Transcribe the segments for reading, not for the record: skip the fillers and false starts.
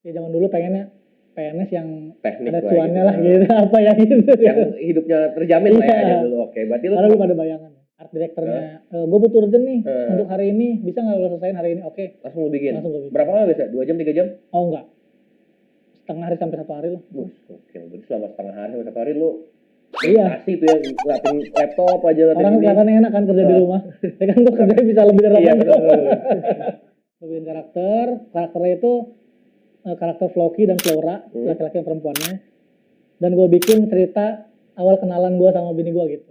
Ya zaman dulu pengennya PNS yang Teknik ada lah cuannya gitu. lah gitu, apa ya gitu. Yang hidupnya terjamin lah ya Iya. aja dulu. Oke, berarti lu Karena belum ada bayangan. Art directornya, gue butuh urgent nih untuk hari ini, bisa nggak lo selesaiin hari ini? Oke. langsung lu bikin. Langsung gua bikin. Berapa lama biasa? 2 jam, 3 jam? Oh enggak, setengah hari sampai 1 hari lah. Oke, berarti selama setengah hari sampai 1 hari lu Iya. meditasi tuh ya, ngeliatin laptop aja. Orang kelihatannya enak kan kerja di rumah. Ya kan tuh kerjanya bisa lebih dari Iya, betul. Bikin karakternya itu karakter Floki dan Flora, laki-laki dan perempuannya. Dan gue bikin cerita awal kenalan gue sama bini gue gitu.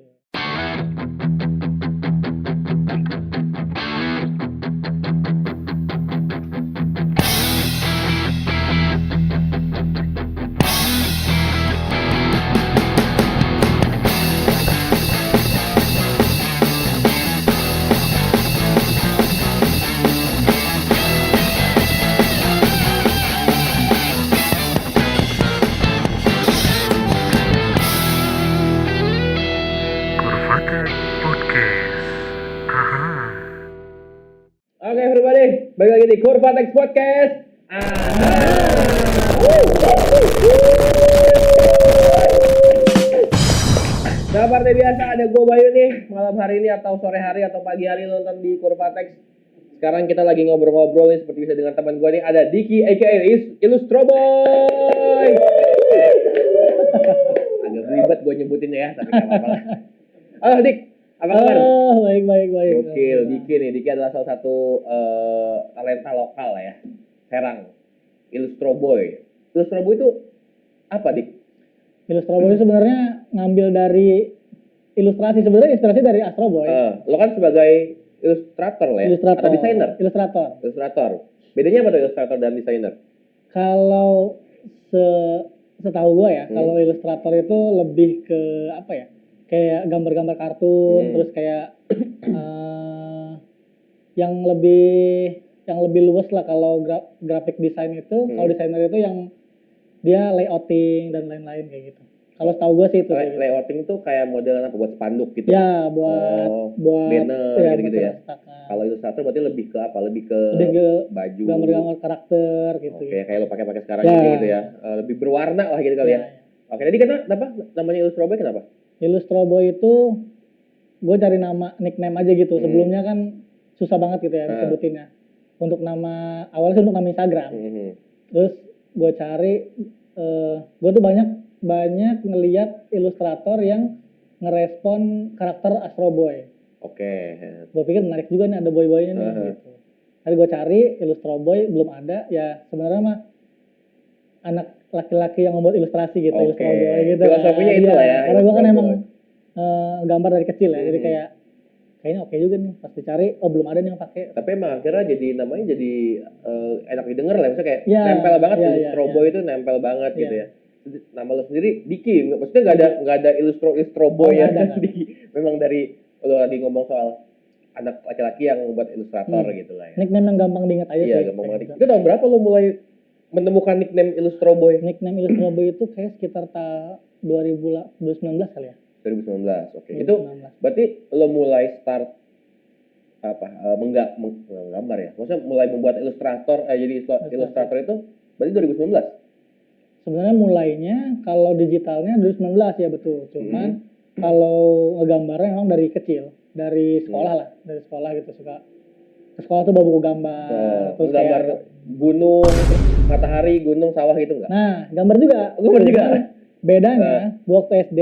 Oke, everybody, balik lagi di Kurvatex Podcast. Seperti biasa ada gue Bayu nih, malam hari ini atau sore hari atau pagi hari nonton di Kurvatex. Sekarang kita lagi ngobrol-ngobrol nih seperti biasa dengan teman gue nih, ada Diki aka Illustroboy. Agak ribet gue nyebutinnya ya, tapi gak apa-apa lah. Halo Dik, apa kabar? Baik. Gokil, Diki adalah salah satu talenta lokal lah ya, Serang, Illustroboy. Illustroboy itu apa Dik? Illustroboy sebenarnya ngambil dari ilustrasi, sebenarnya inspirasi dari Astro Boy. Lo kan sebagai ilustrator lah ya? Ilustrator. Atau desainer? Ilustrator. Bedanya apa tuh ilustrator dan desainer? Kalau setahu gue ya, kalau ilustrator itu lebih ke apa ya? Kayak gambar-gambar kartun, terus kayak yang lebih luas lah. Kalau graphic design itu, kalau desainer itu yang dia layouting dan lain-lain kayak gitu. Kalau setahu gue sih itu. Layouting tuh kayak model apa, buat spanduk gitu? Ya, buat banner gitu ya. Kalau ilustrator berarti lebih ke apa? Lebih ke baju, gambar-gambar karakter gitu. Oke, kayak lo pakai sekarang gitu ya. Lebih berwarna lah gitu kali ya. Oke, tadi kenapa namanya Illustroboy kenapa? Illustroboy itu gue cari nama nickname aja gitu. Sebelumnya kan susah banget gitu ya disebutinnya. Untuk nama awalnya sih untuk nama Instagram. Terus gue cari, gue tuh banyak ngeliat ilustrator yang ngerespon karakter Astro Boy. Oke. Gue pikir menarik juga nih ada boy-boynya nih gitu. Tadi gue cari Illustroboy belum ada, ya sebenarnya mah anak laki-laki yang membuat ilustrasi gitu, Illustroboy gitu. Filosofinya itu lah ya. Karena gue kan emang gambar dari kecil ya, jadi kayaknya oke juga nih. Pas dicari, belum ada nih yang pakai. Tapi emang akhirnya namanya jadi enak didengar lah, maksudnya kayak nempel banget. Illustroboy itu nempel banget gitu ya. Nama lo sendiri Diki, maksudnya nggak ada Illustroboy ya. Diki memang dari lo lagi ngomong soal anak laki-laki yang membuat ilustrator gitu lah ya. Nickname yang gampang diingat aja sih. Iya, gampang banget. Itu tahun berapa lo mulai menemukan nickname Illustroboy? Nickname Illustroboy itu kayak sekitar 2019 kali ya. 2019, oke. Itu berarti lo mulai start apa menggambar ya? Maksudnya mulai membuat ilustrator, jadi ilustrator itu berarti 2019? Sebenarnya mulainya kalau digitalnya 2019 ya betul. Cuman kalau ngegambarnya memang dari kecil, dari sekolah lah, dari sekolah gitu suka. Ke sekolah tuh bawa buku gambar, terus gambar gunung, matahari, gunung, sawah gitu nggak? Nah, gambar juga. Bedanya, waktu SD,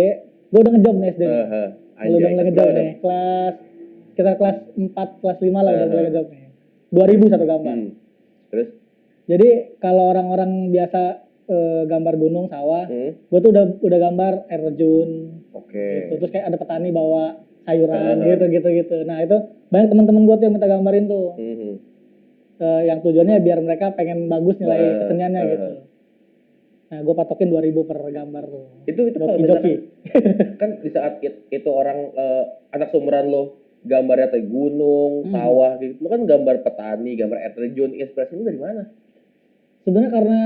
gue udah ngejob nih SD. Udah mulai ngejob nih, kelas 4, kelas 5 lah udah mulai ngejob nih. 2000 satu gambar. Terus? Jadi kalau orang-orang biasa gambar gunung, sawah, gue tuh udah gambar air terjun. Oke. Gitu. Terus kayak ada petani bawa sayuran gitu. Nah itu banyak teman-teman gue tuh yang minta gambarin tuh. Yang tujuannya biar mereka pengen bagus nilai keseniannya gitu. Nah gue patokin 2000 per gambar tuh. Itu kalau misalkan kan di saat itu orang anak seumuran lo gambarnya kayak gunung, sawah gitu, lo kan gambar petani, gambar air terjun, inspirasi lo dari mana? Sebenarnya karena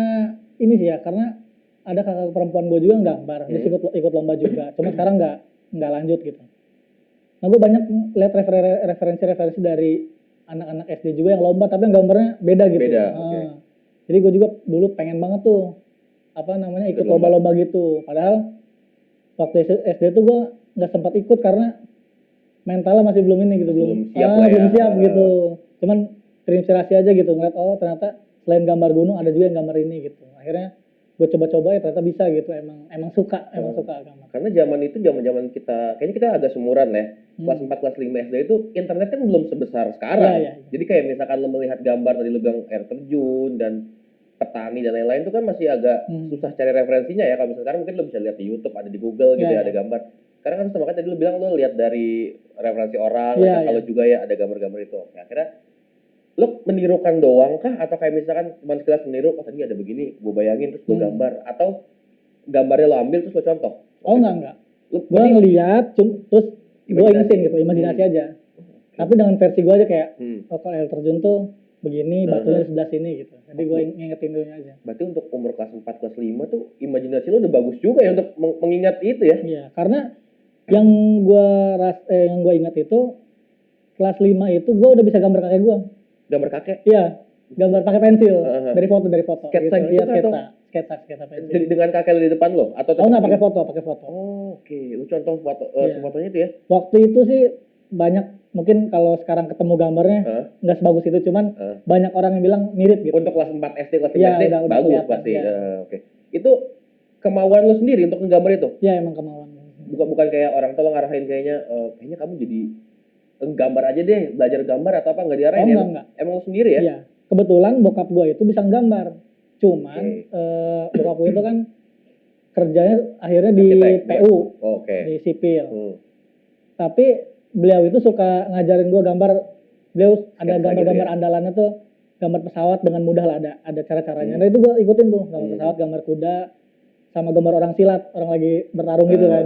ini sih ya, karena ada kakak perempuan gue juga gambar, dia ikut lomba juga. Cuma sekarang nggak lanjut gitu. Nah gue banyak lihat referensi dari anak-anak SD juga yang lomba, tapi yang gambarnya beda gitu. Beda. Okay. Jadi gue juga dulu pengen banget tuh ikut lomba-lomba gitu. Padahal waktu SD tuh gue nggak sempat ikut karena mentalnya masih belum ini gitu, belum siap gitu. Cuman terinspirasi aja gitu ngeliat ternyata selain gambar gunung ada juga yang gambar ini gitu. Akhirnya gue coba-coba ya ternyata bisa gitu. Emang suka gambar. Karena zaman itu zaman kita kayaknya kita agak seumuran ya. Kelas 4 kelas 5 SD itu internet kan belum sebesar sekarang. Iya. Jadi kayak misalkan lo melihat gambar tadi lo bilang air terjun dan petani dan lain-lain itu kan masih agak susah cari referensinya ya. Kalau misalnya sekarang mungkin lo bisa lihat di YouTube, ada di Google gitu ya, ada gambar. Sekarang kan makanya tadi lo bilang lo lihat dari referensi orang, kalau juga ya ada gambar-gambar itu. Oke, akhirnya lo menirukan doang kah atau kayak misalkan cuma sekilas meniru, tadi ada begini, gue bayangin terus gue gambar, atau gambarnya lo ambil terus lo contoh? Enggak. Gue ngeliat terus gue ingetin gitu, imajinasi aja. Tapi dengan versi gue aja kayak, kalau air terjun tuh begini, batunya di sebelah sini gitu. Jadi gue ngingetin dulunya aja. Berarti untuk umur kelas 4, kelas 5 tuh imajinasi lo udah bagus juga ya untuk mengingat itu ya? Iya, karena yang gue ingat itu kelas 5 itu gue udah bisa gambar kakek gue. Gambar kakek? Iya, gambar pakai pensil. Dari foto. Sketsa gitu, sketsa pensil. Dengan kakek lo di depan lo? Atau enggak, pakai foto. Oke. Lu contoh fotonya itu ya? Waktu itu sih banyak, mungkin kalau sekarang ketemu gambarnya nggak sebagus itu, cuman banyak orang yang bilang mirip gitu. Untuk kelas 4 SD, kelas 5 SD bagus pasti. Oke. Itu kemauan lo sendiri untuk menggambar itu? Iya, emang kemauan. Bukan kayak orang tua lo ngarahin kayaknya kamu jadi gambar aja deh, belajar gambar atau apa, nggak diarahin ya? Enggak. Emang lo sendiri ya? Iya. Kebetulan bokap gue itu bisa nggambar. Cuman bokap gue itu kan kerjanya akhirnya di PU, di sipil. Tapi beliau itu suka ngajarin gue gambar. Beliau ada gambar-gambar andalannya tuh, gambar pesawat dengan mudah lah, ada cara-caranya. Nah itu gue ikutin tuh, gambar pesawat, gambar kuda, sama gambar orang silat, orang lagi bertarung gitu kan.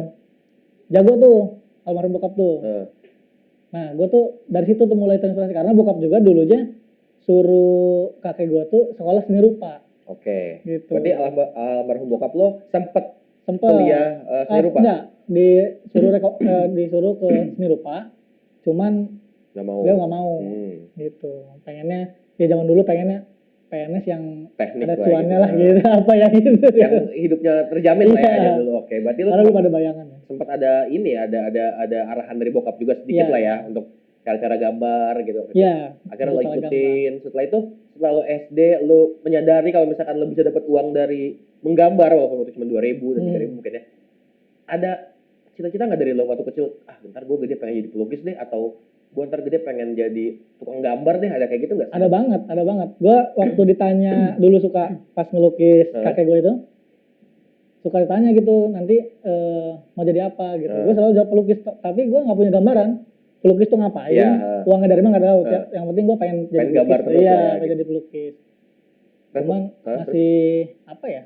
Jago tuh almarhum bokap tuh. Nah gue tuh dari situ tuh mulai terinspirasi, karena bokap juga dulunya suruh kakek gue tuh sekolah seni rupa. Oke. Gitu. Berarti almarhum bokap lo sempet kuliah seni rupa? Enggak, disuruh ke seni rupa, cuman beliau nggak mau. Gitu. Pengennya ya zaman dulu pengennya PNS yang teknik ada cuannya lah gitu. Apa ya gitu. Yang hidupnya terjamin lah ya dulu. Oke, berarti lu pada bayangan ya. Sempat ada ini ya, ada arahan dari bokap juga sedikit lah ya untuk cara-cara gambar gitu. Iya. Akhirnya lo ikutin. Setelah itu, setelah lo SD, lo menyadari kalau misalkan lo bisa dapat uang dari menggambar, walaupun itu cuma 2.000 dan 3.000 mungkin ya. Ada cita-cita nggak dari lo waktu kecil? Bentar gue gede pengen jadi pelukis deh, atau gue ntar gede pengen jadi tukang gambar deh, ada kayak gitu nggak? Ada banget. Gue waktu ditanya dulu suka pas ngelukis kakek gue itu, suka ditanya gitu nanti mau jadi apa gitu. Gue selalu jawab pelukis, tapi gue nggak punya gambaran. Pelukis tuh ngapain? Uangnya dari mana nggak tahu. Yang penting gue pengen jadi pelukis. Gambar terus pengen jadi pelukis. Cuman masih apa ya?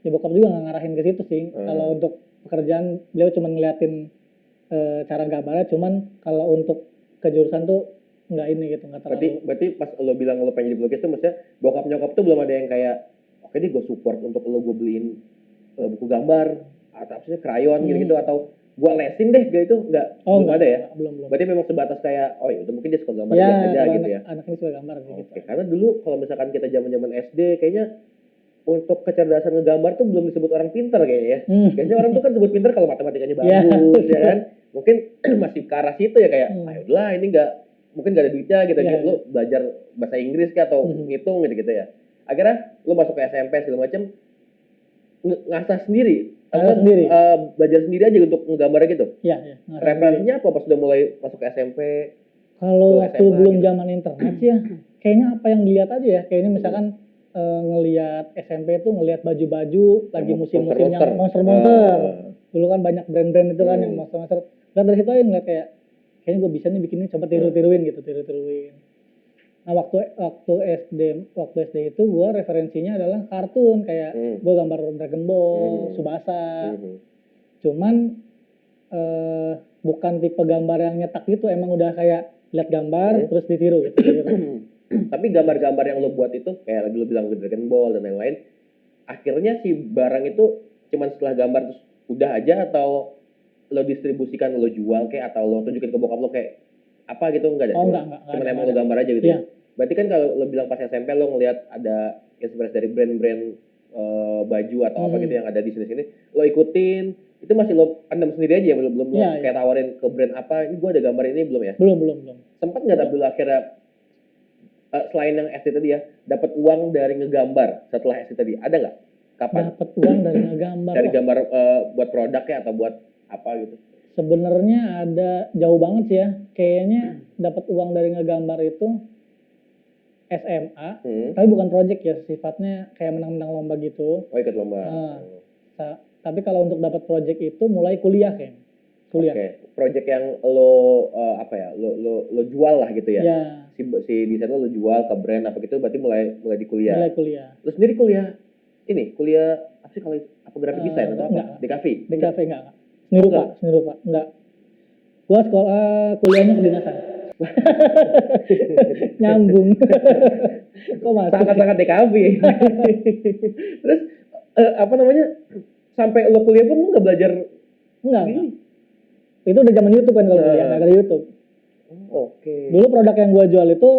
Ya bokap juga nggak ngarahin ke situ sih. Kalau untuk pekerjaan beliau cuma ngeliatin cara gambarnya. Cuman kalau untuk kejurusan tuh nggak ini gitu, nggak terlalu. Berarti pas lo bilang lo pengen jadi pelukis tuh maksudnya bokap nyokap tuh belum ada yang kayak oke deh gue support untuk lo, gue beliin buku gambar atau maksudnya krayon gitu atau gue lesin deh gitu, belum ada ya? Belum. Berarti memang sebatas kayak itu mungkin dia suka gambar biasa aja gitu ya? Anak ini suka gambar gitu. Karena dulu kalau misalkan kita zaman SD kayaknya untuk kecerdasan ngegambar tuh belum disebut orang pintar kayaknya ya. Biasanya orang tuh kan sebut pintar kalau matematikanya bagus ya kan. Mungkin masih ke arah situ ya, kayak udahlah ini mungkin gak ada duitnya gitu. Lu belajar bahasa Inggris kayak atau ngitung gitu ya. Akhirnya lu masuk ke SMP segala macam, ngasah sendiri. Belajar sendiri aja untuk nggambar gitu. Iya. Referensinya apa pas udah mulai masuk ke SMP? Kalau waktu belum zaman internet sih ya, kayaknya apa yang dilihat aja ya. Kayaknya misalkan ngelihat SMP tuh ngelihat baju-baju lagi musim-musim yang monster. Dulu kan banyak brand-brand itu kan yang monster. Dan dari situ aja ngeliat kayaknya gue bisa nih bikin ini, coba tiru-tiruin. Nah waktu SD itu gue referensinya adalah kartun, kayak gue gambar Dragon Ball, Tsubasa. Cuman bukan tipe gambar yang nyetak gitu, emang udah kayak lihat gambar terus ditiru gitu. Tapi gambar-gambar yang lo buat itu kayak lo bilang Dragon Ball dan lain-lain, akhirnya si barang itu cuman setelah gambar terus udah aja, atau lo distribusikan, lo jual kayak, atau lo tunjukin ke bokap lo kayak apa gitu? Enggak ada? Enggak. Cuman emang lo gambar aja gitu ya? Berarti kan kalau lo bilang pas SMP lo ngelihat ada inspirasi dari brand-brand baju atau apa gitu yang ada di sini-sini, lo ikutin, itu masih lo pendam sendiri aja ya, belum lo kayak tawarin ke brand apa, ini gue ada gambar ini belum ya? Belum. Sempat nggak tapi lo akhirnya selain yang SD tadi ya, dapat uang dari ngegambar setelah SD tadi, ada nggak? Kapan? Dapat uang dari ngegambar. Dari gambar buat produknya atau buat apa gitu? Sebenarnya ada jauh banget sih ya. Kayaknya dapat uang dari ngegambar itu SMA, tapi bukan project ya, sifatnya kayak menang-menang lomba gitu. Oh, ikut lomba. Tapi kalau untuk dapat project itu mulai kuliah kayaknya. Kuliah. Oke, project yang lo apa ya? Lo jual lah gitu ya. Iya. Si desain lo jual ke brand apa gitu, berarti mulai di kuliah. Mulai kuliah. Lo sendiri kuliah apa sih kalau apa graphic design atau apa? Enggak. Di kafe? Di kafe enggak. Seni rupa, enggak. Gua sekolah kuliahnya kedinasan. Nyambung. Kok masuk? Sangat-sangat di kafe. Terus apa namanya? Sampai lo kuliah pun lo nggak belajar? Enggak. Itu udah zaman YouTube kan kalau kuliah, nggak ada YouTube. Oke. Dulu produk yang gua jual itu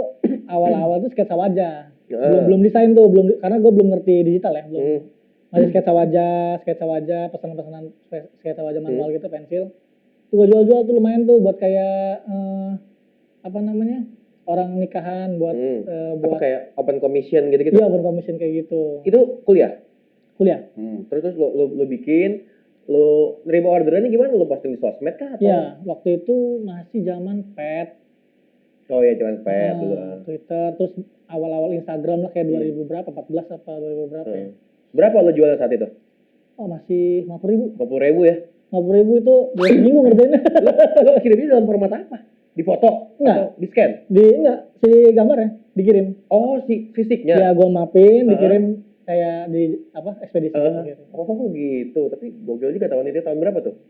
awal-awal tuh sketsa wajah. Belum desain tuh, karena gue belum ngerti digital ya, belum. Masih sketsa wajah, pesanan-pesanan sketsa wajah manual gitu, pensil. Tuh gue jual-jual tuh lumayan tuh buat kayak apa namanya? Orang nikahan buat apa kayak open commission gitu-gitu. Iya, open commission kayak gitu. Itu kuliah. Terus lo bikin, lo nerima orderannya gimana? Lo posting di sosmed kah? Iya, waktu itu masih zaman pet. Oh ya, cuman pet dulu. Twitter, terus awal-awal Instagram lah kayak 2000 berapa, 14 apa 2000 berapa ya. Berapa lo jualnya saat itu? Oh, masih 50.000. 50.000 ya? 50.000 itu 2 minggu ngerjainnya. Lo kirimnya dalam format apa? Di foto? Enggak. Atau di scan? Enggak, si gambarnya dikirim. Oh, si fisiknya? Ya, gue mapin, dikirim kayak di ekspedisi gitu. Oh gitu, tapi gokil juga tahun itu. Tahun berapa tuh?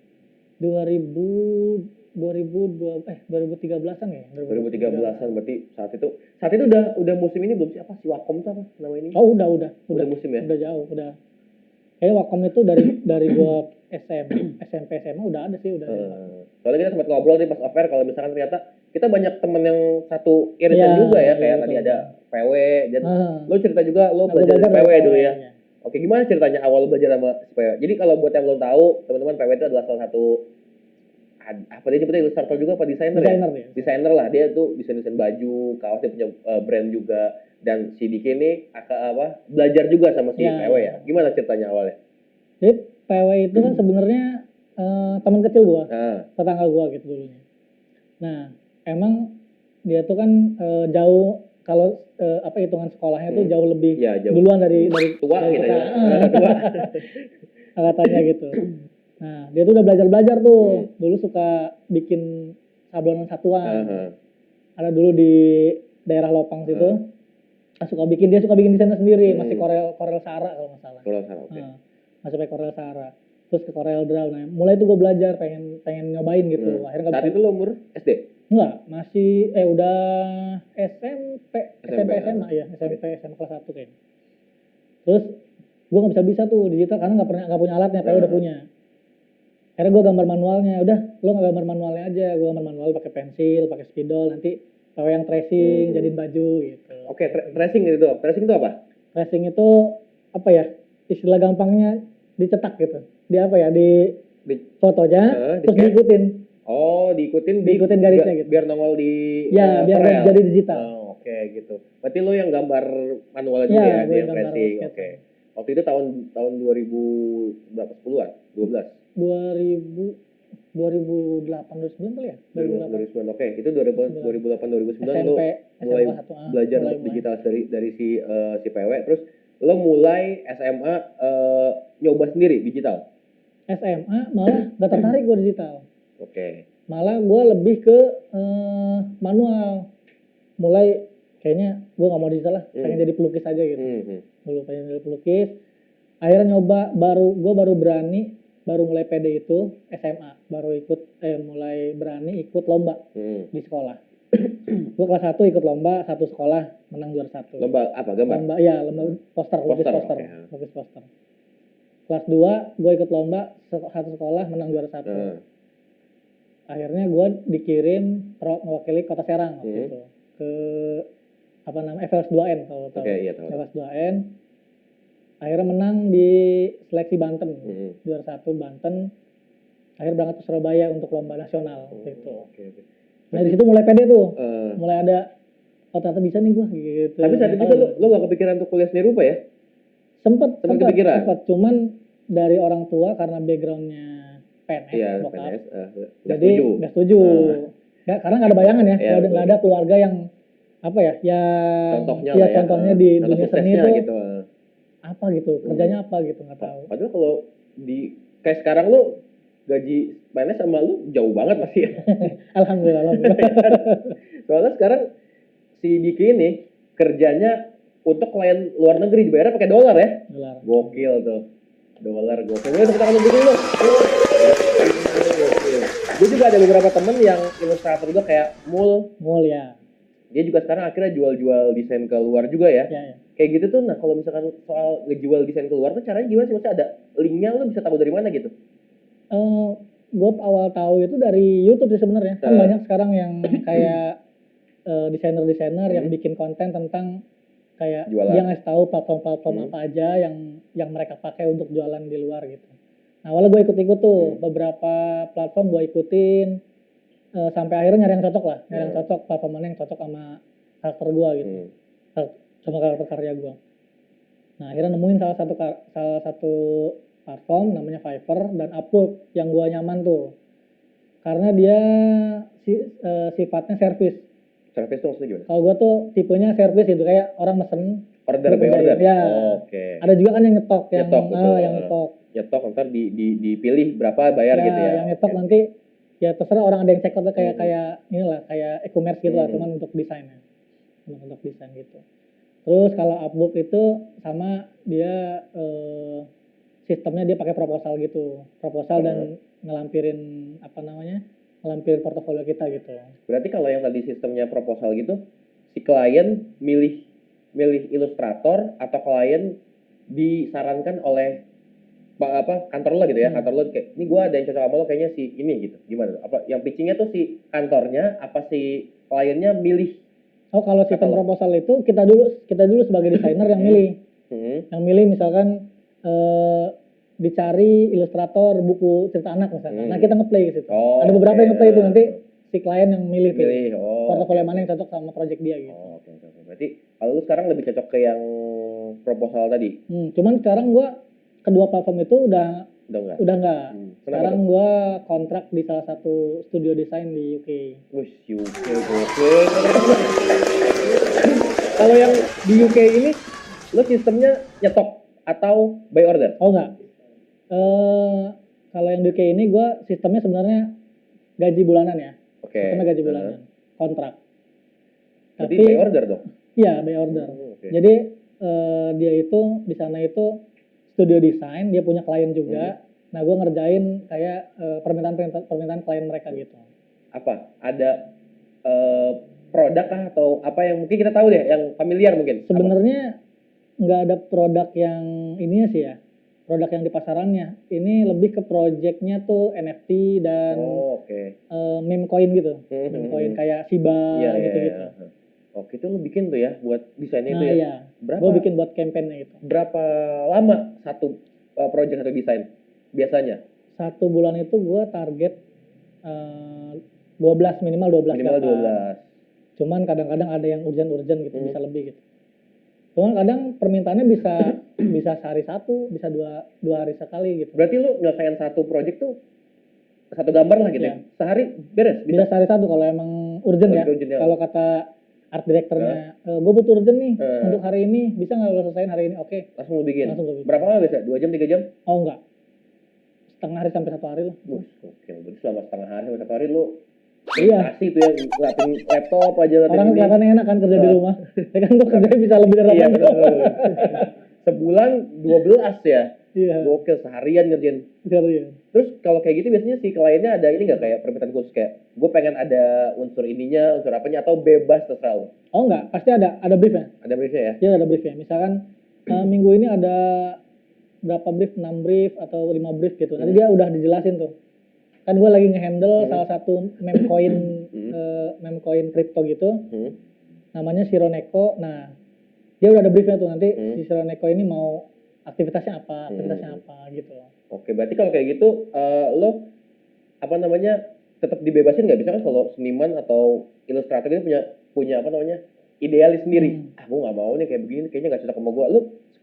2013-an ya. 2013-an berarti saat itu udah musim ini belum sih? Apa si Wacom tuh apa nama ini? Oh, udah musim ya? Udah jauh, udah. Kayak Wacom itu dari gua SMP SMA udah ada sih, udah. Soalnya kita sempat ngobrol nih pas off-air kalau misalkan ternyata kita banyak temen yang satu irisan juga ya, kayak tadi ada PW dan lo cerita juga lo belajar dari PW dulu ya. Oke, gimana ceritanya awal lo belajar sama si PW? Jadi kalau buat yang belum tahu, teman-teman, PW itu adalah salah satu apa dia nyebutnya, ilustrator juga apa desainer ya? Desainer lah, dia tuh desain baju, kaos, dia punya brand juga. Dan si Diki ini belajar juga sama si PW ya. Gimana ceritanya awalnya? Jadi PW itu kan sebenarnya teman kecil gua, tetangga gua gitu dulunya. Nah, emang dia tuh kan jauh, kalau hitungan sekolahnya tuh jauh lebih duluan dari tua gitu ya. Katanya gitu. Nah, dia tuh udah belajar tuh. Dulu suka bikin sablonan satuan. Ada dulu di daerah Lopang situ. Dia suka bikin desainnya sendiri, masih Corel Sara kalau nggak salah. Corel Sara, oke. Masih pakai Corel Sara. Terus ke Corel Draw. Nah, mulai tuh gue belajar, pengen nyobain gitu. Akhirnya saat itu lo umur SD? Enggak, masih udah SMP SMA ya, SMP SMA kelas 1 kayaknya. Terus gue nggak bisa tuh digital karena nggak punya alatnya, PW udah punya. Akhirnya gue gambar manualnya, udah lo nggak gambar manualnya aja, gue gambar manual pakai pensil, pakai spidol, nanti PW yang tracing, jadiin baju gitu. Oke, tracing itu apa? Tracing itu apa ya? Istilah gampangnya dicetak gitu. Di fotonya, terus diikutin. Oh, diikutin garisnya gitu. Biar nongol di biar jadi digital. Oke, gitu. Berarti lo yang gambar manual juga ya, yang tracing. Oke. Waktu itu tahun 2000 berapa? 10-an? 12? 2008 2009 kali ya? 2009. Oke, itu 2008 2009 lo mulai belajar digital dari si PW. Terus lo mulai SMA nyoba sendiri digital. SMA malah gak tertarik gue digital. Oke. Malah gue lebih ke manual. Mulai kayaknya gue gak mau digital lah, pengen jadi pelukis aja gitu. Dulu pengen jadi pelukis. Akhirnya nyoba, baru mulai pede itu SMA, baru mulai berani ikut lomba di sekolah. Gue kelas 1 ikut lomba, satu sekolah menang juara 1. Lomba apa? Gambar? Lomba poster. Lukis poster. Kelas 2 gue ikut lomba, satu sekolah menang juara 1. Akhirnya gue dikirim mewakili Kota Serang waktu itu ke FLS 2N kalau tahu. Iya, tahu. FLS 2N Akhirnya menang di seleksi Banten, juara 1 Banten. Akhirnya berangkat ke Surabaya untuk lomba nasional gitu. Okay. Nah di situ mulai pede tuh, mulai ada ternyata bisa nih gua gitu. Tapi saat itu lo gak kepikiran untuk kuliah seni rupa ya? Sempet kepikiran? Cuman dari orang tua karena backgroundnya PNS, iya, bokap, PNS, jadi nggak setuju. Karena nggak ada bayangan ya, nggak ada keluarga yang apa ya, contohnya di dunia seni itu gitu. apa gitu, kerjanya apa gitu, nggak tahu. Padahal kalau di kayak sekarang lo gaji PNS sama lo jauh banget pasti ya. Alhamdulillah. Soalnya sekarang si Diki ini kerjanya untuk klien luar negeri dibayar pakai dolar ya. Dolar. Gokil tuh. Dolar gokil. Gue tepuk tangan dulu lo. Gue juga ada beberapa temen yang ilustrator juga kayak Mul ya. Dia juga sekarang akhirnya jual-jual desain ke luar juga ya. Ya. Kayak gitu tuh. Nah kalau misalkan soal ngejual desain ke luar tuh caranya gimana sih? Maksudnya ada linknya, lo bisa tahu dari mana gitu? Gue awal tahu itu dari YouTube sih sebenarnya. Kan banyak sekarang yang kayak desainer yang bikin konten tentang kayak jualan. Dia ngasih tahu platform-platform apa aja yang mereka pakai untuk jualan di luar gitu. Nah awalnya gue ikut-ikut tuh beberapa platform gue ikutin sampai akhirnya nyari yang cocok lah, nyari yang cocok, platform mana yang cocok sama karakter gue gitu, sama karakter karya gue. Nah akhirnya nemuin salah satu platform namanya Fiverr dan Upwork yang gue nyaman tuh, karena dia sifatnya service. Service tuh maksudnya gimana? Kalau gue tuh tipenya service gitu, kayak orang mesen order by order. Ya. Oke. Ada juga kan yang nyetok, yang nyetok. Nyetok ntar dipilih berapa bayar gitu ya. Yang nyetok nanti ya terserah, orang ada yang check out kayak inilah kayak e-commerce gitu lah, cuman untuk desainnya. Untuk desain gitu. Terus kalau Upwork itu sama dia sistemnya dia pakai proposal gitu. Proposal dan ngelampirin ngelampirin portofolio kita gitu. Berarti kalau yang tadi sistemnya proposal gitu, si klien milih ilustrator atau klien disarankan oleh kantor lo gitu ya. Kantor lo kayak, ini gue ada yang cocok sama lo kayaknya si ini gitu. Gimana? Apa yang pitchingnya tuh si kantornya apa si kliennya milih? Oh kalau sistem proposal itu kita dulu sebagai desainer yang milih. Yang milih misalkan dicari ilustrator buku cerita anak misalkan. Nah kita ngeplay gitu. Ada beberapa yang ngeplay itu, nanti si klien yang milih tuh portofolio mana yang cocok sama project dia gitu. Berarti kalau lu sekarang lebih cocok ke yang proposal tadi. Cuman sekarang gua kedua platform itu udah enggak. Sekarang gua kontrak di salah satu studio desain di UK. UK. Kalau yang di UK ini lu sistemnya nyetok atau by order? Oh enggak. Kalau yang di UK ini gue sistemnya sebenarnya gaji bulanan ya. Sistemnya gaji bulanan, kontrak. Jadi by order dong? Iya, by order. Jadi dia itu di sana itu studio desain, dia punya klien juga. Nah gue ngerjain kayak permintaan klien mereka gitu. Apa? Ada produk kah atau apa yang mungkin kita tahu deh, yang familiar mungkin? Sebenarnya nggak ada produk yang ininya sih ya, produk yang di pasarannya. Ini lebih ke projectnya tuh NFT dan meme coin gitu. Meme coin kayak Shiba gitu-gitu. Oke, itu lu bikin tuh ya buat desainnya itu ya? Iya. Gue bikin buat campaign-nya itu. Berapa lama satu project atau desain biasanya? 1 bulan itu gue target 12 minimal 12. Cuman kadang-kadang ada yang urgent gitu, bisa lebih gitu. Cuman kadang permintaannya bisa sehari satu, bisa dua hari sekali gitu. Berarti lu nyelesain satu project tuh satu gambar lah gitu ya? Sehari beres? Bisa sehari satu kalau emang urgent ya. Kalau kata art directornya, gue butuh urgent nih untuk hari ini, bisa nggak lo selesaiin hari ini? Oke. Langsung lu bikin? Berapa lama biasa? 2 jam, 3 jam? Oh enggak. Setengah hari sampai 1 hari lah. Oke, berarti selama setengah hari sampai 1 hari lu kasih tuh ya, ngeliatin laptop aja. Orang kelihatannya enak kan kerja di rumah. Ya kan tuh kerjanya bisa lebih dari 8 jam. Sebulan 12 ya? Iya. Gokil, seharian ngerjain. Terus kalau kayak gitu biasanya si kliennya ada ini nggak kayak permintaan khusus kayak gue pengen ada unsur ininya, unsur apanya, atau bebas terserah lo? Oh enggak, pasti ada briefnya. Ada briefnya ya? Iya ada briefnya. Misalkan minggu ini ada berapa brief, 6 brief atau 5 brief gitu. Nanti dia udah dijelasin tuh. Kan gue lagi ngehandle salah satu meme coin crypto gitu. Namanya Shironeko. Nah, dia udah ada briefnya tuh, nanti si Shironeko ini mau aktivitasnya apa gitu. Oke, berarti kalau kayak gitu lo apa namanya tetap dibebasin nggak, bisa kan kalau seniman atau ilustrator itu punya apa namanya idealis sendiri. Gue nggak mau nih kayak begini, kayaknya nggak cocok sama gue. Lo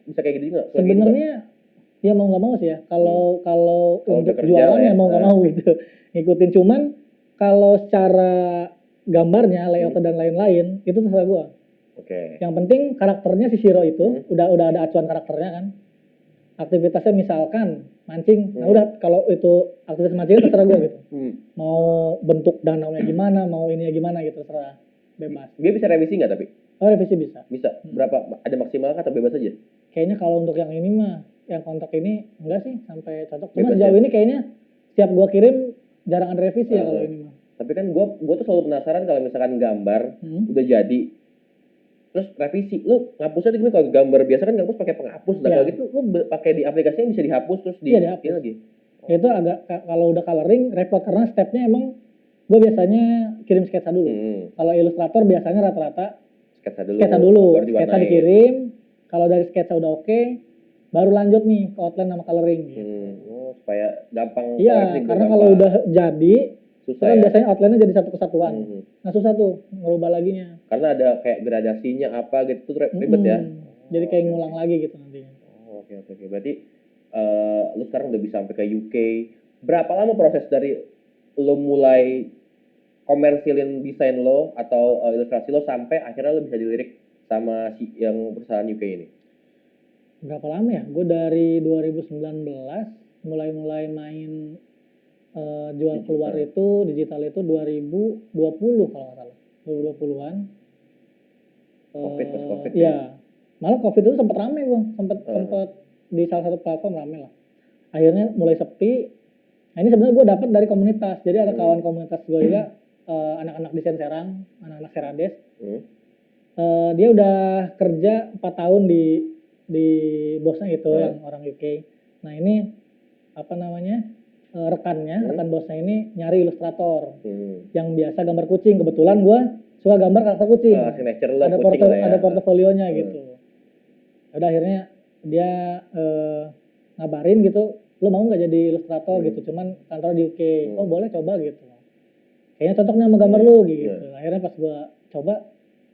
bisa kayak gitu juga? Sebenarnya ya mau nggak mau sih ya. Kalau untuk jualan ya mau nggak mau gitu ngikutin. Cuman kalau secara gambarnya, layout dan lain-lain itu terserah gue. Yang penting karakternya si Shiro itu udah ada acuan karakternya kan. Aktivitasnya misalkan mancing, nah udah kalau itu aktivitas mancing itu terserah gue gitu. Mau bentuk danaunya gimana, mau ininya gimana gitu, terserah, bebas. Dia bisa revisi nggak tapi? Oh, revisi bisa. Bisa. Berapa? Ada maksimal atau bebas aja? Kayaknya kalau untuk yang ini mah, yang kontrak ini enggak sih sampai cocok. Cuma sejauh ini kayaknya setiap gue kirim jarang ada revisi ya kalau ini mah. Tapi kan gue tuh selalu penasaran kalau misalkan gambar udah jadi, terus revisi, lu ngapusnya gimana? Kalau gambar biasa kan ngapus pakai penghapus, kalau gitu lu pakai di aplikasinya bisa dihapus terus dihapus lagi. Itu agak kalau udah coloring repot karena stepnya emang gue biasanya kirim sketsa dulu. Kalau ilustrator biasanya rata-rata sketsa dulu, sketsa dikirim. Kalau dari sketsa udah oke, baru lanjut nih ke outline sama coloring. Supaya gampang. Iya, karena kalau udah jadi susah kan ya? Biasanya outline-nya jadi satu kesatuan. Nah susah tuh ngerubah laginya. Karena ada kayak gradasinya apa gitu tuh ribet ya. Jadi kayak ngulang lagi gitu nantinya. Oke. Berarti lu sekarang udah bisa sampai ke UK. Berapa lama proses dari lo mulai komersilin desain lo atau ilustrasi lo sampai akhirnya lo bisa dilirik sama yang perusahaan UK ini? Berapa lama ya? Gue dari 2019 mulai main jual keluar itu digital itu 2020 kalau nggak salah, 2020-an. Covid ya. Malah Covid itu sempat rame gue, sempat di salah satu platform rame lah. Akhirnya mulai sepi. Nah ini sebenarnya gue dapat dari komunitas. Jadi ada kawan komunitas gue juga, anak-anak desain Serang, anak-anak Serades. Dia udah kerja 4 tahun di bosnya itu yang orang UK. Nah ini apa namanya? Rekan bosnya ini nyari ilustrator yang biasa gambar kucing. Kebetulan gue suka gambar karakter kucing. Ada portofolionya gitu. Udah akhirnya dia ngabarin gitu, lo mau nggak jadi ilustrator gitu, cuman kantor di UK. Oh boleh coba gitu. Kayaknya cocok nih sama gambar lo gitu. Akhirnya pas gue coba,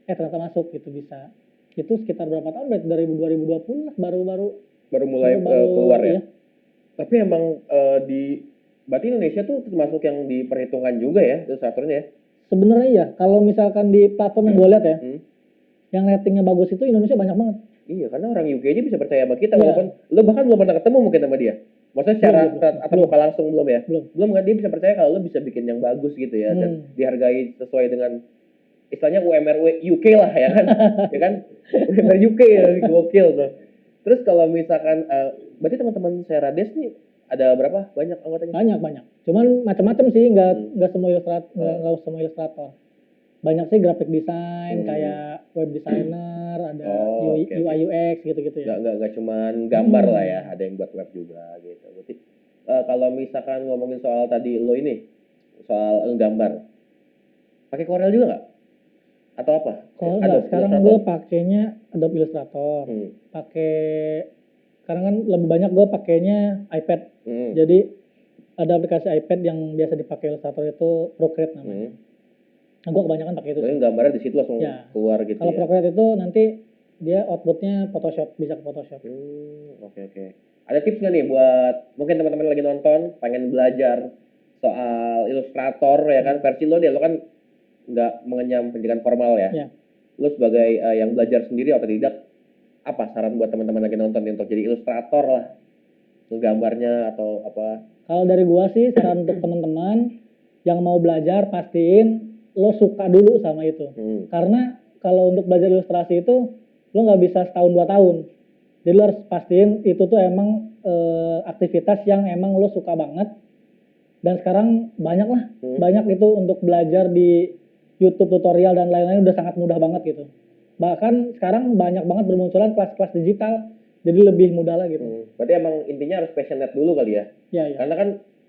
ternyata masuk gitu bisa. Itu sekitar berapa tahun? Dari 2020 lah baru mulai keluar ya. Tapi emang berarti Indonesia tuh termasuk yang diperhitungkan juga ya ilustratornya ya? Sebenarnya iya. Kalau misalkan di platform yang gue lihat ya, yang ratingnya bagus itu Indonesia banyak banget. Iya, karena orang UK aja bisa percaya sama kita walaupun lo bahkan belum pernah ketemu mungkin sama dia. Maksudnya secara atau muka langsung belum ya? Belum kan, dia bisa percaya kalau lo bisa bikin yang bagus gitu ya dan dihargai sesuai dengan istilahnya UMR UK lah ya kan? Ya kan? UMR UK ya, gokil tuh. Terus kalau misalkan berarti teman-teman Serades nih ada berapa banyak anggotanya? Banyak. Cuman macam-macam sih, nggak semua ilustrator. Banyak sih graphic design, kayak web designer, ada UI UX gitu-gitu ya. Nggak cuman gambar lah ya, ada yang buat web juga gitu. Berarti kalau misalkan ngomongin soal tadi lo ini, soal gambar, pakai Corel juga nggak? Atau apa? Sekarang gue pakainya Adobe Illustrator. Sekarang kan lebih banyak gue pakainya iPad. Jadi ada aplikasi iPad yang biasa dipakai Illustrator itu Procreate namanya. Nah, gue kebanyakan pakai itu. Jadi gambarnya di situ langsung keluar gitu. Kalau Procreate itu nanti dia outputnya Photoshop, bisa ke Photoshop. Oke. Ada tips nggak nih buat mungkin teman-teman lagi nonton pengen belajar soal Illustrator ya kan, versi lo kan nggak mengenyam pendidikan formal ya. Lo sebagai yang belajar sendiri atau tidak, apa saran buat teman-teman lagi nonton untuk jadi ilustrator lah, gambarnya atau apa? Kalau dari gua sih saran untuk teman-teman yang mau belajar, pastiin lo suka dulu sama itu. Karena kalau untuk belajar ilustrasi itu lo nggak bisa setahun 2 tahun. Jadi lo harus pastiin itu tuh emang aktivitas yang emang lo suka banget. Dan sekarang banyak itu untuk belajar di YouTube tutorial dan lain-lain udah sangat mudah banget gitu. Bahkan sekarang banyak banget bermunculan kelas-kelas digital, jadi lebih mudah lah gitu. Berarti emang intinya harus passionate dulu kali ya? Iya. Karena kan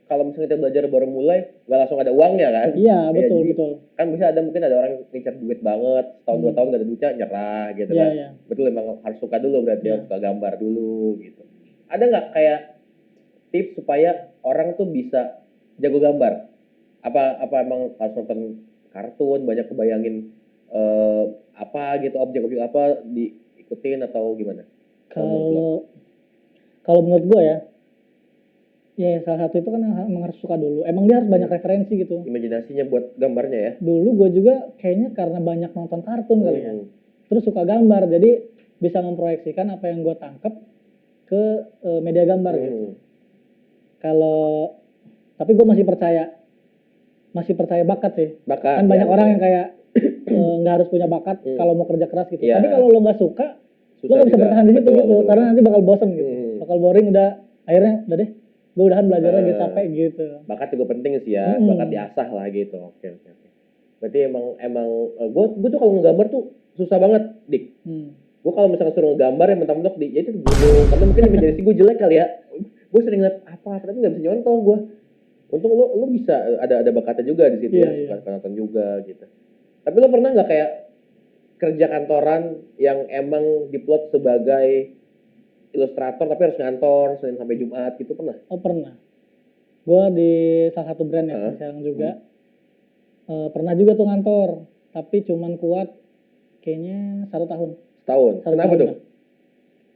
kalau misalnya kita belajar baru mulai nggak langsung ada uangnya kan? Iya, betul, jadi, betul. Kan bisa mungkin ada orang ngincar duit banget, setahun 2 tahun nggak ada duitnya nyerah gitu kan. Iya. Betul, emang harus suka dulu berarti, harus suka gambar dulu gitu. Ada nggak kayak tips supaya orang tuh bisa jago gambar? Apa emang harus nonton kartun, banyak kebayangin apa gitu, objek-objek apa diikutin atau gimana? Kalau menurut gue ya salah satu itu kan emang harus suka dulu. Emang dia harus banyak referensi gitu. Imajinasinya buat gambarnya ya. Dulu gue juga kayaknya karena banyak nonton kartun kali ya. Terus suka gambar, jadi bisa memproyeksikan apa yang gue tangkap ke media gambar gitu. Tapi gue masih percaya bakat sih. Kan banyak orang yang kayak nggak harus punya bakat kalau mau kerja keras gitu. Tapi kalau lo nggak suka, lo nggak bisa bertahan di situ gitu. Karena nanti bakal bosen gitu, bakal boring, akhirnya udah deh, gue udahan belajarnya gitu, capek gitu. Bakat juga penting sih ya, bakat diasah lah gitu. Oke. Berarti emang gue tuh kalau ngegambar tuh susah banget, Dik. Gue kalau misalnya suruh ngegambar yang mentang-mentang ya itu gunung, karena mungkin imajinasi gue jelek kali ya. Gue sering liat apa tapi nggak bisa nyontoh gue. Untung lo bisa ada bakatnya juga di situ ya, suka nonton juga gitu. Tapi lo pernah nggak kayak kerja kantoran yang emang diplot sebagai ilustrator tapi harus ngantor Senin sampai Jumat gitu, pernah? Oh pernah. Gue di salah satu brand ya sekarang juga. Pernah juga tuh ngantor, tapi cuman kuat kayaknya 1 tahun. Setahun? Kenapa tuh?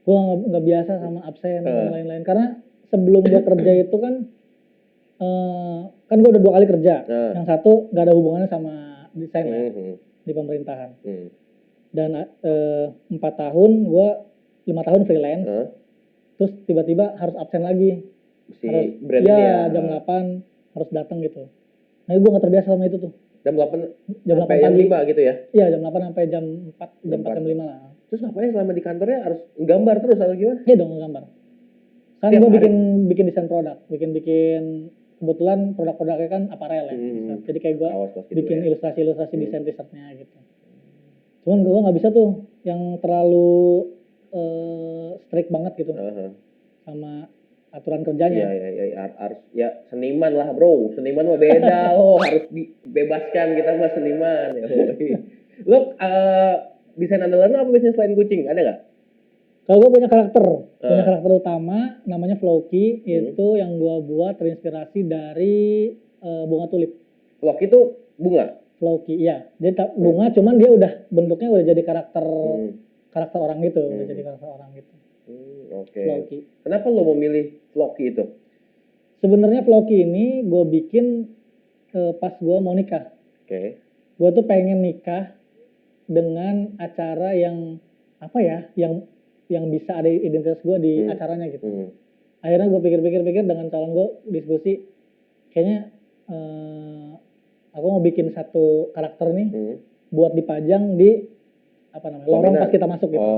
Gue nggak biasa sama absen dan lain-lain. Karena sebelum gue kerja itu kan gue udah 2 kali kerja. Yang satu nggak ada hubungannya sama desain di pemerintahan. Dan 4 tahun gue 5 tahun freelance. Terus tiba-tiba harus absen lagi. Si brandnya jam 8 harus datang gitu. Nah gue nggak terbiasa sama itu tuh. Jam 8 sampai jam 5 gitu ya? Iya, jam 8 sampai jam 4, jam 5 lah. Terus ngapain selama di kantornya harus gambar terus atau gimana? Iya dong, gambar. Kan gue bikin desain produk, bikin kebetulan produk-produknya kan aparel ya. Jadi kayak gue bikin ilustrasi desain risetnya gitu. Cuman gue nggak bisa tuh yang terlalu strict banget gitu sama aturan kerjanya. Iya, harus ya seniman lah bro, seniman mah beda, harus dibebaskan, kita mah seniman ya. Lo desain andalan apa biasanya selain kucing, ada nggak? Kalau gue punya karakter utama namanya Floki, itu yang gue buat terinspirasi dari bunga tulip. Floki itu bunga? Floki, iya. Jadi bunga, cuman dia udah bentuknya udah jadi karakter orang gitu, udah jadi karakter orang gitu. Oke. Kenapa lo memilih Floki itu? Sebenarnya Floki ini gue bikin pas gue mau nikah. Oke. Gue tuh pengen nikah dengan acara yang apa ya, yang bisa ada identitas gue di acaranya gitu. Akhirnya gue pikir-pikir dengan calon gue diskusi, kayaknya aku mau bikin satu karakter nih buat dipajang di lorong pas kita masuk gitu.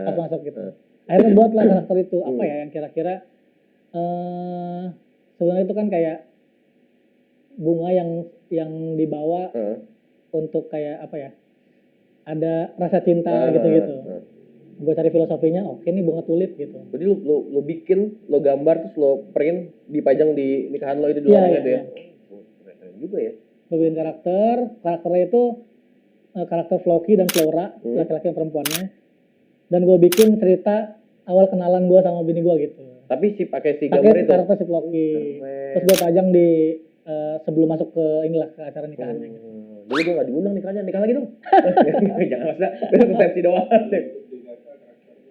Pas masuk gitu. Akhirnya buatlah karakter itu. Apa ya yang kira-kira sebenarnya itu kan kayak bunga yang dibawa untuk kayak apa ya, ada rasa cinta gitu-gitu. Gue cari filosofinya, oke nih bunga tulip gitu. Jadi lo bikin, lo gambar, terus lo print, dipajang di nikahan lo itu di lorong itu ya? Keren juga ya. Gue bikin karakternya itu karakter Floki dan Flora, laki-laki dan perempuannya. Dan gue bikin cerita awal kenalan gue sama bini gue gitu. Tapi pakai gambar itu? Karakter si Floki. Terus gue pajang di sebelum masuk ke acara nikahannya gitu. Dulu gue gak diundang nikahnya, nikah lagi dong. Jangan masa, resepsi doang.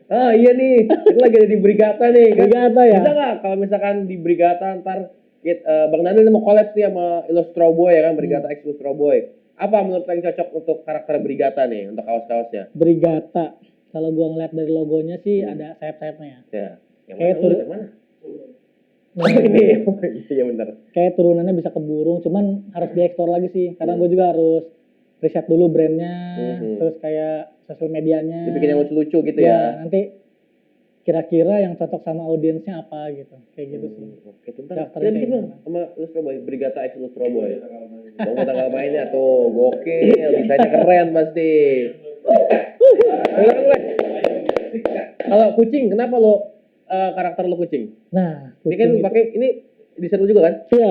Iya nih, kita lagi ada di Brigata nih. Brigata ya? Bisa gak kalau misalkan di Brigata ntar Bang Daniel mau collab nih sama Illustroboy ya kan, Brigata X Illustroboy. Apa menurut yang cocok untuk karakter Brigata nih, untuk kaos-kaosnya? Brigata, kalau gue ngeliat dari logonya sih ada sayap-sayapnya ya. Yang mana? Ini, iya benar. Kayak turunannya bisa ke burung, cuman harus dieksplor lagi sih. Karena gue juga harus riset dulu brandnya, terus kayak sosial medianya. Dibikin yang lucu-lucu gitu ya. Nanti kira-kira yang cocok sama audiensnya apa gitu, kayak gitu sih. Oke, bentar. Bikin dong sama Illustroboy, Brigata X Illustroboy. Tunggu tanggal mainnya tuh, gokil, desainnya keren pasti. Kalau kucing, kenapa lo karakter lo kucing? Nah, kucing ini kan pakai ini desain lu juga kan? Iya.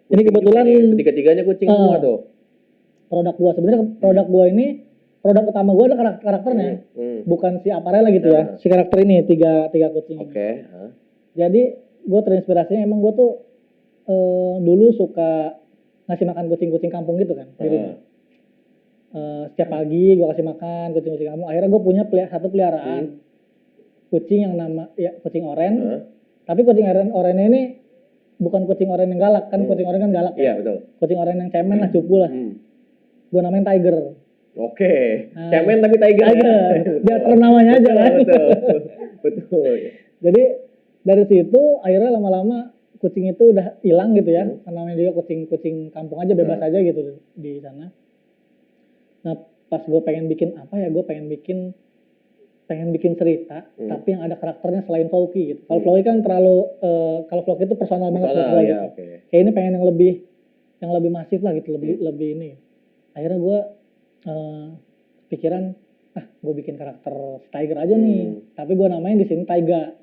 Ini kebetulan tiga-tiganya kucing semua tuh. Produk gua sebenarnya produk gua ini produk utama gua adalah karakternya. Bukan si aparel lah gitu ya. Si karakter ini tiga kucing. Oke. Jadi gua terinspirasinya emang gua tuh dulu suka ngasih makan kucing-kucing kampung gitu kan di rumah. Setiap pagi gue kasih makan kucing-kucing kampung. Akhirnya gue punya satu peliharaan kucing yang kucing oren. Tapi kucing oren ini bukan kucing oren yang galak kan, kucing oren kan galak. Iya betul. Kucing oren yang cemen lah, cupu lah. Gue namain Tiger. Oke. Cemen tapi Tiger. Biar serem namanya aja kan. Betul. Jadi dari situ akhirnya lama-lama kucing itu udah hilang gitu ya. Karena namanya dia kucing kampung aja, bebas aja gitu di sana. Nah pas gue pengen bikin apa ya, gue pengen bikin cerita tapi yang ada karakternya selain Floki gitu. Kalau Floki kan terlalu kalau Floki itu personal banget gitu. Kayak ini pengen yang lebih masif lah gitu, lebih ini. Akhirnya gue pikiran gue bikin karakter Tiger aja nih, tapi gue namain di sini Taiga.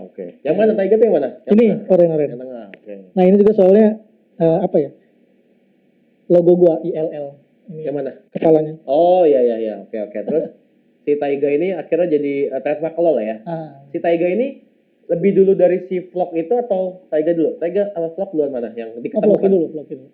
Oke. Yang mana Taiga tuh yang mana? Ini oren. Yang tengah. Oke. Nah ini juga soalnya apa ya? Logo gue ILL. Ini yang mana? Kepalanya. Oh iya. Oke. Terus si Taiga ini akhirnya jadi trademark lo lah ya. Si Taiga ini lebih dulu dari si Vlog itu atau Taiga dulu? Taiga sama Vlog duluan mana? Yang diketemukan?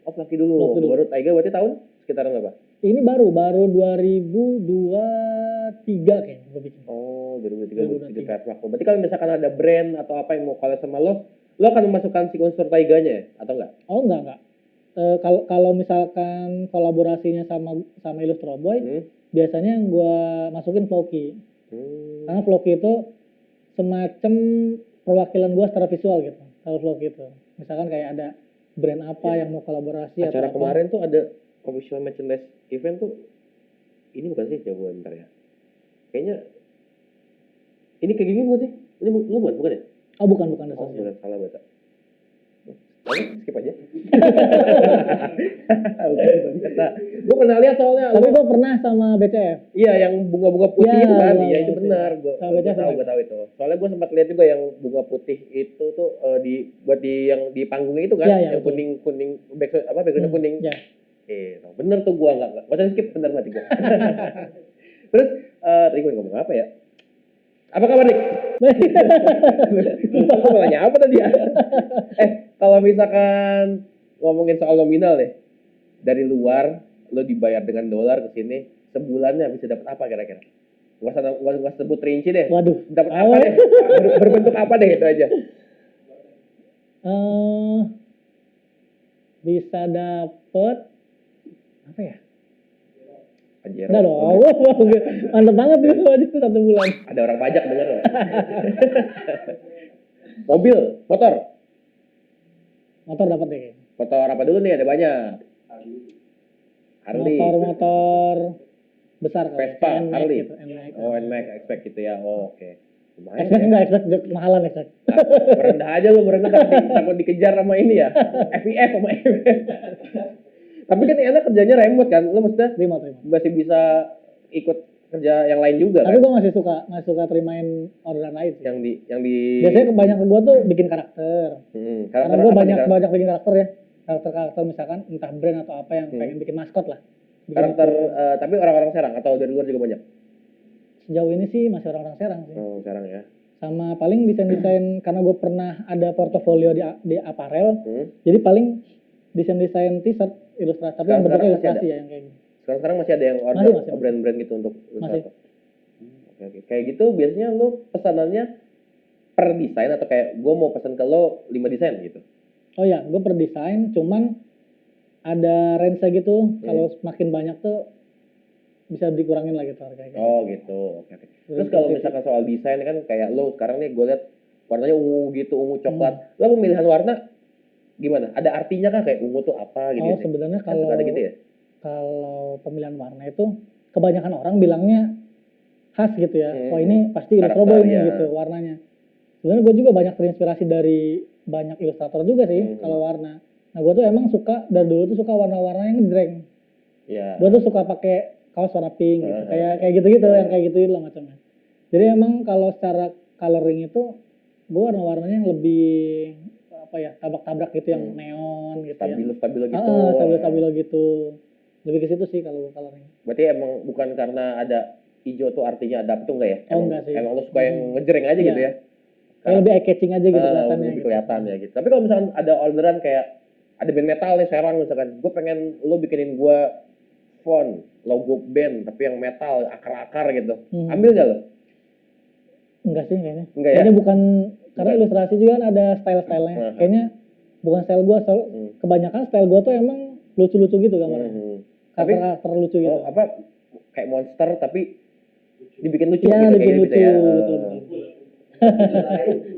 Floki dulu. Baru Taiga berarti tahun sekitaran berapa? Ini baru 2023 kayaknya gue bikin. Oh 2023 trademark lo. Berarti kalau misalkan ada brand atau apa yang mau collab sama lo akan memasukkan si unsur Taiganya ya? Atau enggak? Oh enggak. Kalau misalkan kolaborasinya sama Illustroboy, biasanya yang gue masukin Floki. Karena Floki itu semacam perwakilan gue secara visual gitu. Kalau Floki itu, misalkan kayak ada brand apa yang mau kolaborasi. Acara kemarin tuh ada official merchandise event tuh, ini bukan sih coba bentar ya. Kayaknya ini kayak gini bukan sih? Ini lu bukan ya? Oh bukan bukan salah baca. Skip aja. Gue pernah lihat soalnya. Tapi gue pernah sama BCF. Iya, yang bunga-bunga putih itu kan. Iya, itu benar. Gue tahu itu. Soalnya gue sempat lihat juga yang bunga putih itu tuh buat yang di panggungnya itu kan, yang kuning backgroundnya kuning. Iya. Bener tuh gue nggak. Masa skip bentar mati gue. Terus tadi gue ngomong apa ya? Apa kabar Dik? Lupa gue mau nanya apa tadi ya? Kalau misalkan ngomongin soal nominal deh, dari luar lo dibayar dengan dolar ke sini, sebulannya bisa dapat apa kira-kira? Gak usah sebut rinci deh. Waduh. Dapat apa deh? Berbentuk apa deh itu aja? Bisa dapat apa ya? Pajero. Enggak dong. Mantap banget itu aja 1 bulan. Ada orang pajak denger. Mobil, motor dapat deh. Motor apa dulu nih? Ada banyak. Harley. Motor besar. Vespa, Harley. Gitu, NMAX, Expect gitu ya. Oh, oke. Expect mahalan Expect. Merendah aja lu, takut dikejar sama ini ya. FIF sama FIF. Tapi kan enak kerjanya remote kan, lu maksudnya remote. Masih bisa ikut kerja yang lain juga. Tapi gue masih suka terimain orderan lain sih. Yang di biasanya kebanyakan gue tuh bikin karakter. Karena gue banyak bikin karakter ya. Karakter misalkan entah brand atau apa yang pengen bikin maskot lah. Karakter tapi orang-orang Serang atau dari luar juga banyak? Sejauh ini sih masih orang-orang Serang sih. Oh, Serang ya. Sama paling desain karena gue pernah ada portofolio di aparel. Jadi paling desain t-shirt ilustrasi, tapi yang bentuknya ilustrasi ya yang kayak gitu. Sekarang masih ada yang order brand-brand gitu untuk ilustrator? Oke. Kayak gitu biasanya lo pesanannya per desain atau kayak gue mau pesan ke lo 5 desain gitu? Oh ya, gue per desain, cuman ada range gitu. Kalau semakin banyak tuh bisa dikurangin lah gitu harganya. Oh gitu, oke. Terus kalau misalkan soal desain kan kayak lo sekarang nih gue lihat warnanya ungu gitu, ungu coklat. Lo pemilihan warna gimana? Ada artinya kah kayak ungu tuh apa gitu? Oh sebenarnya kalau ada gitu ya? Kalau pemilihan warna itu kebanyakan orang bilangnya khas gitu ya. Wah ini pasti Illustroboy ini gitu warnanya. Sebenarnya gue juga banyak terinspirasi dari banyak ilustrator juga sih kalau warna. Nah gue tuh emang suka dari dulu tuh suka warna-warna yang ngejreng. Iya. Gue tuh suka pakai kaos warna pink gitu. Kayak gitu-gitu yang kayak gitu lah macamnya. Jadi emang kalau secara coloring itu gue warna-warnanya yang lebih apa ya, tabrak-tabrak gitu yang neon gitu ya. Stabilo gitu. Stabilo gitu. Lebih ke situ sih kalau colornya. Berarti emang bukan karena ada hijau tuh artinya adab tuh enggak ya? Enggak sih. Emang lo suka yang ngejreng aja gitu ya? Kayak lebih eye catching aja gitu kelihatannya. Lebih kelihatan ya gitu. Tapi kalau misalkan ada orderan kayak ada band metal nih Serang misalkan, gue pengen lo bikinin gue font logo band tapi yang metal akar-akar gitu, ambil nggak lo? Enggak sih kayaknya. Enggak ya? Kayaknya bukan karena ilustrasi juga kan ada style-stylenya. Kayaknya bukan style gue, kebanyakan style gue tuh emang lucu-lucu gitu gambarnya. Karakter lucu gitu. Apa kayak monster tapi dibikin lucu ya, gitu dibikin lucu, gitu ya. Betul.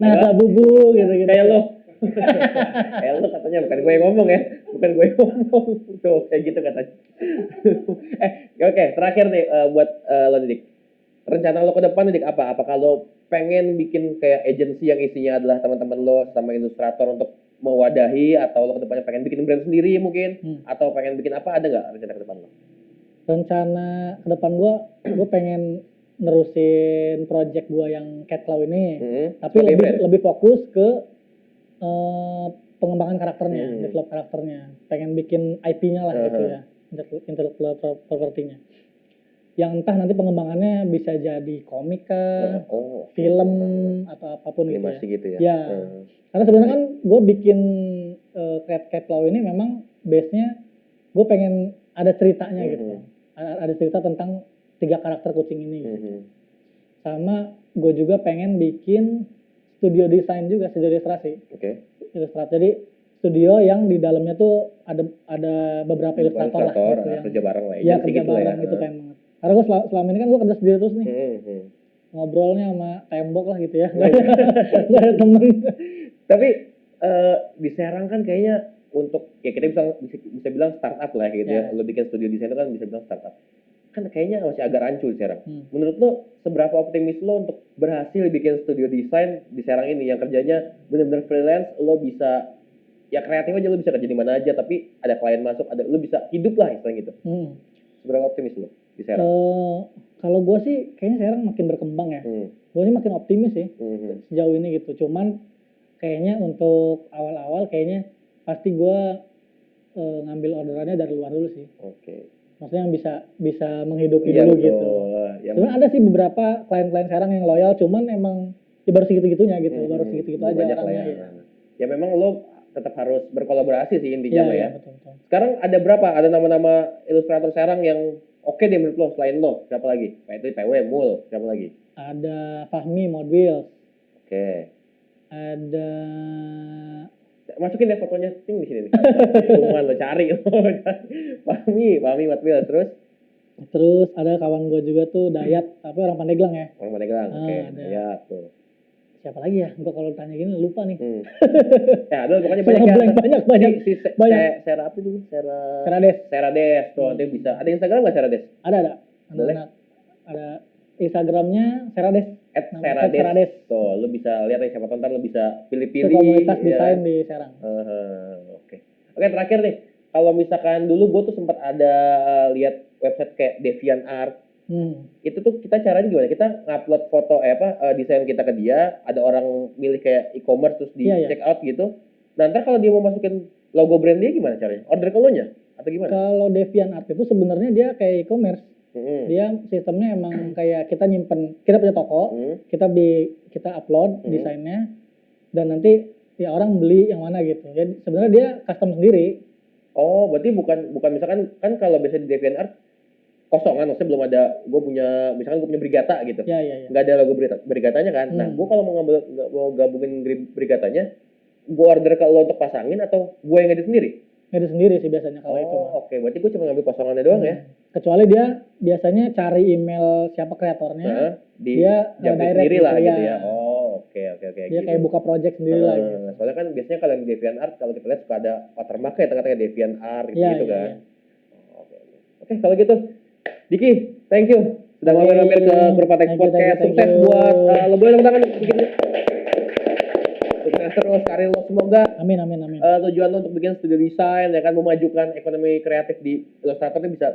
Nah, bubu gitu. Kayak lo. Kayak lo katanya bukan gue yang ngomong ya. Bukan gue yang ngomong. Tuh, kayak gitu katanya. Oke, terakhir nih buat lo Dik. Rencana lo ke depan Dik apa? Apakah lo pengen bikin kayak agensi yang isinya adalah teman-teman lo sama ilustrator untuk mewadahi, atau lo ke depannya pengen bikin brand sendiri mungkin, atau pengen bikin apa, ada nggak rencana ke depan lo? Rencana ke depan gue pengen nerusin project gue yang Cat Claw ini, tapi lebih fokus ke pengembangan karakternya, develop karakternya. Pengen bikin IP-nya lah gitu ya, intellectual property-nya. Yang entah nanti pengembangannya bisa jadi komik kah, film atau apapun animasi gitu ya. Gitu ya. Karena sebenarnya kan gue bikin Cat Claw ini memang base-nya gue pengen ada ceritanya gitu. Ada cerita tentang 3 karakter kucing ini. Sama gue juga pengen bikin studio desain juga, studio ilustrasi. Ilustrator. Jadi studio yang di dalamnya tuh ada beberapa ilustrator lah gitu yang kerja bareng lah. Iya, kerja bareng gitu pengen banget. Karena gue selama ini kan gue kerja sendiri terus nih. Ngobrolnya sama tembok lah gitu ya. Gak ada temen. Tapi di Serang kan kayaknya untuk ya kita bisa bilang startup lah gitu ya. Lo bikin studio desain itu kan bisa bilang startup. Kan kayaknya masih agak rancu di Serang. Menurut lo seberapa optimis lo untuk berhasil bikin studio desain di Serang ini yang kerjanya benar-benar freelance, lo bisa ya kreatif aja, lo bisa kerja di mana aja tapi ada klien masuk, lo bisa hidup lah istilahnya gitu. Seberapa optimis lo di Serang? Kalau gue sih kayaknya Serang makin berkembang ya. Gue sih makin optimis sih sejauh ini gitu. Cuman kayaknya untuk awal-awal kayaknya pasti gue ngambil orderannya dari luar dulu sih. Maksudnya yang bisa menghidupi dulu gitu. Sebenarnya ada sih beberapa klien-klien Serang yang loyal, cuman emang ya baru segitu-gitunya gitu, baru segitu-gitu aja orangnya. Ya memang lo tetap harus berkolaborasi sih intinya ya. Betul. Sekarang ada berapa? Ada nama-nama ilustrator Serang yang oke deh menurut lo selain lo? Siapa lagi? Kayak itu PW, Mul, siapa lagi? Ada Fahmi, Modwheels. Ada masukin deh fotonya ting di sini nih. Semua lo cari. Fahmi Modwheels terus ada kawan gue juga tuh Dayat, tapi orang Pandeglang ya. Orang Pandeglang. Dayat tuh. Siapa lagi ya? Gue kalau tanya gini lupa nih. Ya, ada pokoknya banyak. Banyak. Sera apa dulu? Serades. Tuh, nanti bisa. Ada Instagram nggak Serades? Ada. Boleh. Ada Instagramnya Serades. @serades. Tuh, lu bisa lihat ya, siapa tonton lu bisa pilih-pilih. Itu komunitas desain di Serang. Oke, terakhir nih. Kalau misalkan dulu gue tuh sempat ada lihat website kayak DeviantArt. Itu tuh kita caranya gimana? Kita ngupload foto desain kita ke dia, ada orang milih kayak e-commerce terus di check out gitu. Nah, ntar kalau dia mau masukin logo brand dia gimana caranya? Order ke lo nya atau gimana? Kalau DeviantArt itu sebenarnya dia kayak e-commerce. Dia sistemnya emang kayak kita nyimpen, kita punya toko, kita upload desainnya, dan nanti ya orang beli yang mana gitu. Jadi sebenarnya dia custom sendiri. Oh, berarti bukan misalkan kan kalau biasa di DeviantArt kosongan, maksudnya belum ada, gue punya Brigata gitu. Iya. Nggak ada logo Brigatanya kan. Nah, gue kalau mau gabungin Brigatanya, gue order ke lo untuk pasangin atau gue yang ngedit sendiri? Ngedit sendiri sih biasanya kalau itu. Oke, berarti gue cuma ngambil kosongannya doang ya? Kecuali dia biasanya cari email siapa kreatornya, dia direct sendiri lah gitu ya. Oke. Dia kayak buka project sendiri lah. Gitu. Soalnya kan biasanya kalau di DeviantArt kalau kita lihat suka ada watermark ya tengah-tengah DeviantArt gitu kan. Oke, kalau gitu Diki, thank you sudah mampir ke Grupatex Podcast. Sukses buat lo boleh tepuk tangan bikin. Sukses terus karir lo, semoga amin. Tujuan lo untuk bikin studio desain ya kan, memajukan ekonomi kreatif di ilustrator ini bisa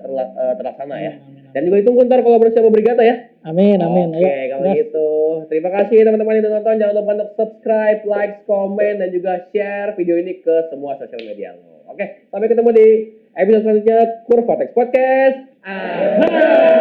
terlaksana ya. Amin. Dan juga ditunggu ntar kolaborasi sama Brigata ya. Amin. Oke, kalau gitu. Terima kasih teman-teman yang udah nonton. Jangan lupa untuk subscribe, like, komen, dan juga share video ini ke semua sosial media lo. Oke, sampai ketemu di episode selanjutnya Kurvatex Podcast. Ah.